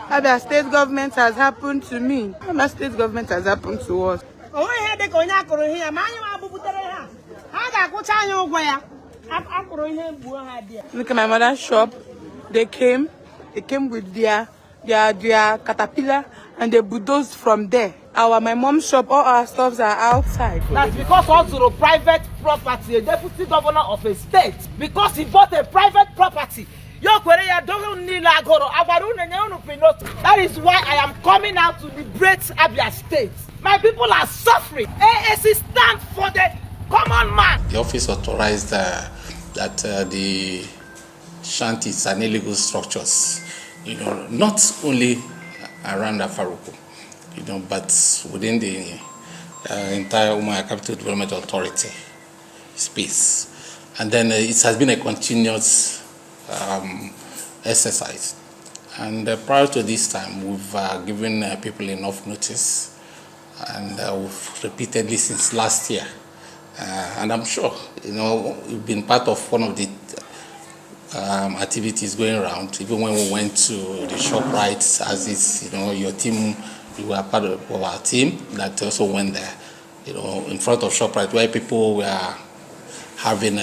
Abia State Government has happened to me. Abia State Government has happened to us. Look at my mother's shop. They came with their caterpillar and they bulldozed from there. My mom's shop, all our stuffs are outside. That's because also the private property, a deputy governor of a state, because he bought a private property. That is why I am coming out to liberate Abia State. My people are suffering. AAC stands for the common man. The office authorized that the shanties and illegal structures, not only around Afaruku, but within the entire Umuahia Capital Development Authority space. And then it has been a continuous exercise. And prior to this time, we've given people enough notice, and we've repeatedly since last year. And I'm sure, you've been part of one of the activities going around, even when we went to the ShopRite, as is, your team, you were part of our team that also went there, in front of ShopRite, where people were having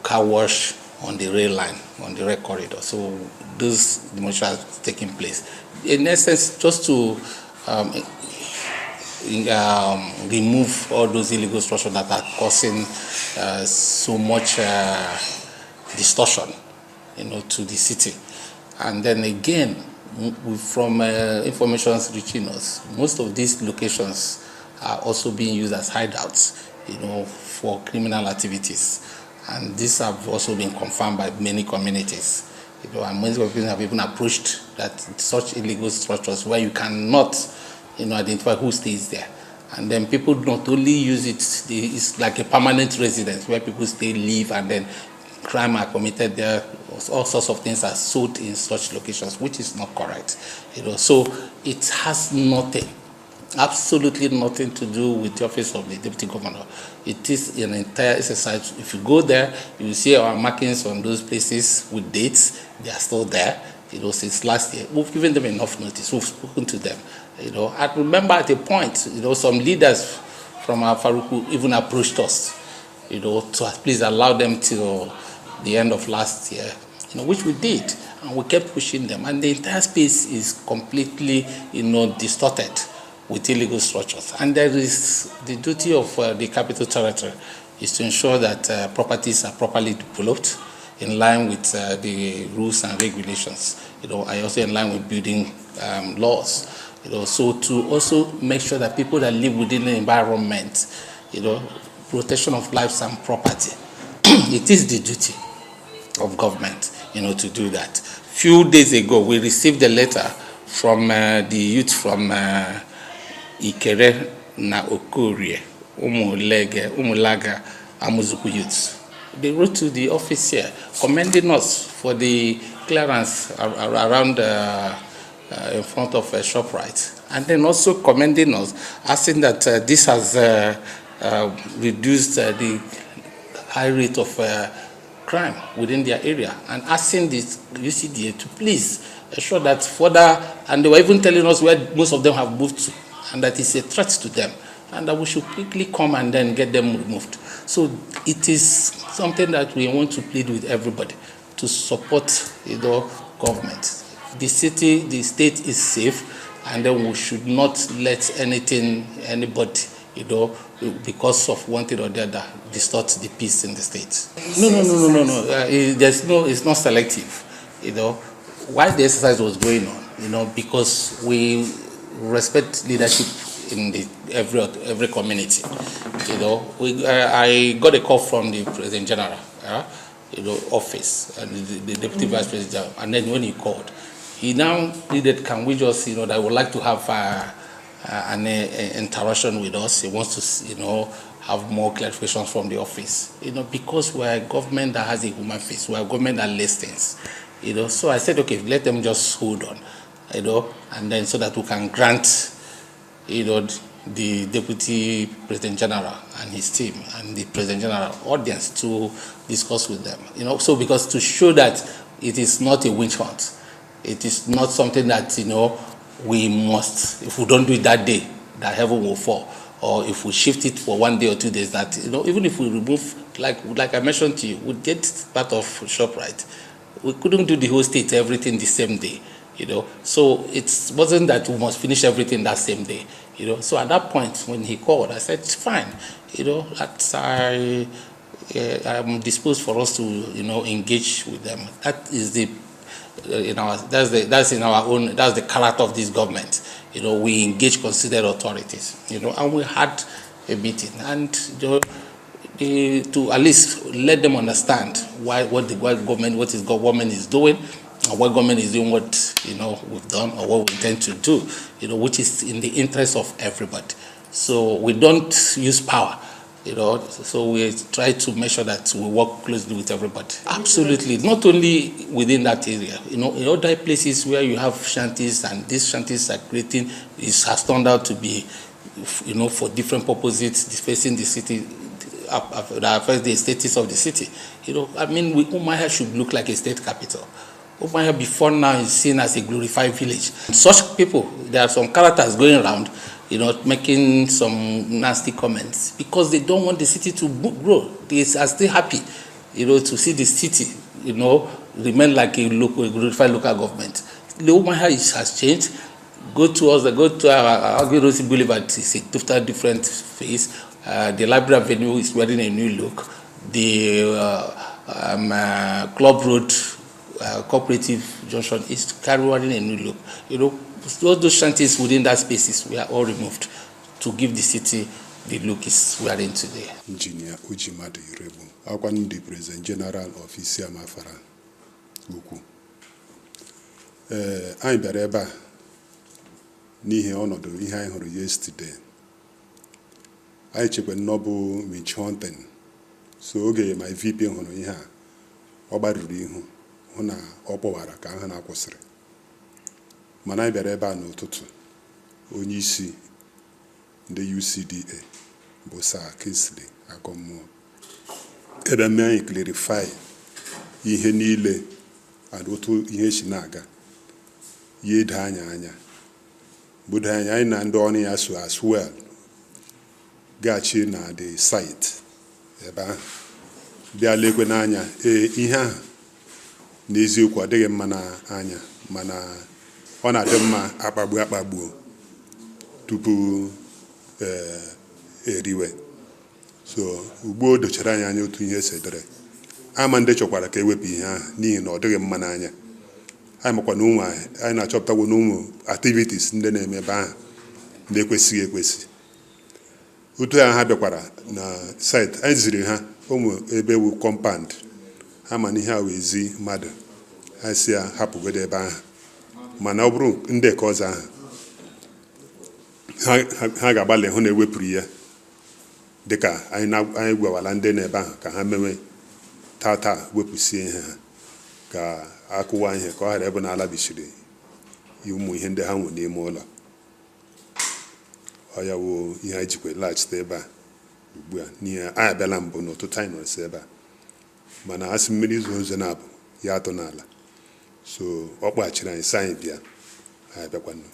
car wash on the rail line, on the rail corridor. So those demolitions are taking place. In essence, just to remove all those illegal structures that are causing so much distortion, to the city. And then again, from information reaching us, most of these locations are also being used as hideouts, for criminal activities. And these have also been confirmed by many communities. And many people have even approached that such illegal structures where you cannot, identify who stays there. And then people not only use it, it's like a permanent residence where people stay, live, and then crime are committed there. All sorts of things are sold in such locations, which is not correct. So it has nothing, absolutely nothing to do with the office of the deputy governor. It is an entire exercise. If you go there, you will see our markings on those places with dates. They are still there, since last year. We've given them enough notice. We've spoken to them. I remember at a point, some leaders from our Faruku even approached us, to please allow them till the end of last year, which we did, and we kept pushing them. And the entire space is completely, distorted with illegal structures. And there is the duty of the capital territory is to ensure that properties are properly developed in line with the rules and regulations. I also in line with building laws. So to also make sure that people that live within the environment, protection of lives and property, it is the duty of government, to do that. Few days ago, we received a letter from the youth from Ikere na Okorie, Umulaga, Amuzuku youths. They wrote to the office here, commending us for the clearance around in front of a ShopRite, and then also commending us, asking that this has reduced the high rate of crime within their area, and asking this UCDA to please ensure that further, and they were even telling us where most of them have moved to, and that it's a threat to them, and that we should quickly come and then get them removed. So it is something that we want to plead with everybody to support government. The city, the state is safe, and then we should not let anybody, because of one thing or the other, distort the peace in the state. No. It's not selective. While the exercise was going on, because we respect leadership in every community. I got a call from the President General, office, and the Deputy Vice President, and then when he called, he now needed, can we just, that would like to have an interaction with us. He wants to, have more clarifications from the office, because we're a government that has a human face. We're a government that listens, So I said, okay, let them just hold on, and then so that we can grant, the Deputy President General and his team and the President General audience to discuss with them, So because to show that It is not a witch hunt. It is not something that, we must, if we don't do it that day, that heaven will fall. Or if we shift it for 1 day or 2 days, that, even if we remove, like I mentioned to you, we did part of ShopRite. We couldn't do the whole state, everything the same day, So it wasn't that we must finish everything that same day, So at that point, when he called, I said, fine, I'm disposed for us to, engage with them. That is the, that's in our own, that's the character of this government. We engage considered authorities, and we had a meeting, and to at least let them understand what government is doing, and what government is doing, what we've done or what we intend to do, which is in the interest of everybody. So we don't use power. So we try to make sure that we work closely with everybody. Absolutely, not only within that area. In other places where you have shanties, and these shanties are creating, it has turned out to be, for different purposes, facing the city, that affects the status of the city. Umuahia should look like a state capital. Umuahia before now is seen as a glorified village. Such people, there are some characters going around, making some nasty comments because they don't want the city to grow. They are still happy, to see the city, remain like a glorified local government. The Umuahia has changed. Go to our Abia Boulevard. It's a total different face. The Library Avenue is wearing a new look. The Club Road Cooperative Junction is carrying a new look. All those shanties within that spaces were all removed to give the city the look is wearing today. Engineer Ujimadu Irebu, Akwan the President General of Isiama Afara Ukwu. I'm Bereba n'ihe ọnọdụ ihe anyị hụrụ yesterday. Anyị chekwa noble witch hunting. So oge my VP hụrụ ihe a, ọ gbarụrụ ihu hụ na ọ kpọwara ka ahụ na-akwụsịrị. Mana anyị bịara ebe a n'ụtụtụ, onye isi ndị UCDA bụ Sir Kingsley Agọmmụọ. Ebe mme anyị clarify ihe niile and otu ihe si na-aga. Ye doo anya. Budo anyị na ndị ọrụ ya so as well. Gachi na the site. Ebe ahụ. Bịa lekwe n'anya. Ihe ahụ n'eziokwu adịghị mma n'anya, mana ọ na-adị mma akpagbu tupu eriwe. So ugbo o dochara anyị anya otu ihe sedere. Ama ndị chọkwara ka ewepụ ihe ahụ n'ihi na ọ dịghị mma n'anya. Anyị makwa na anyị na-achọpụtawo n'ụmụ activities ndị na-eme ebe ahụ ndị ekwesịghị ekwesị. Otu ha bịakwara na site anyị ziri ha ụmụ ebe wu compound ha ma na ihe a wee zi mmadụ ha si ya hapụgodo ebe ahụ. Mana ọ bụrụ ndị ka ọzọ ahụ ha ga-agbalị hụ na ewepụrụ ya dịka anyị gwawala ndị n'ebe ahụ ka ha mewe tata wepụsie ihe ha ka akụwa ihe ka ọ ghara ebe na ala bishiri ụmụ ihe ndị ha nwụ n'ime ụlọ. Ọ ya wụ ihe anyị jikwa laghachite ebe a ugbu a n'ihe anyị abịala mbụ n'ụtụtụ anyị nọrọsi ebe a, mana asị mmiri izu ozo na-abụ ya atọ n'ala. So ọ kpaghachiri anyị sị anyị bịa anyị abịakwanụ.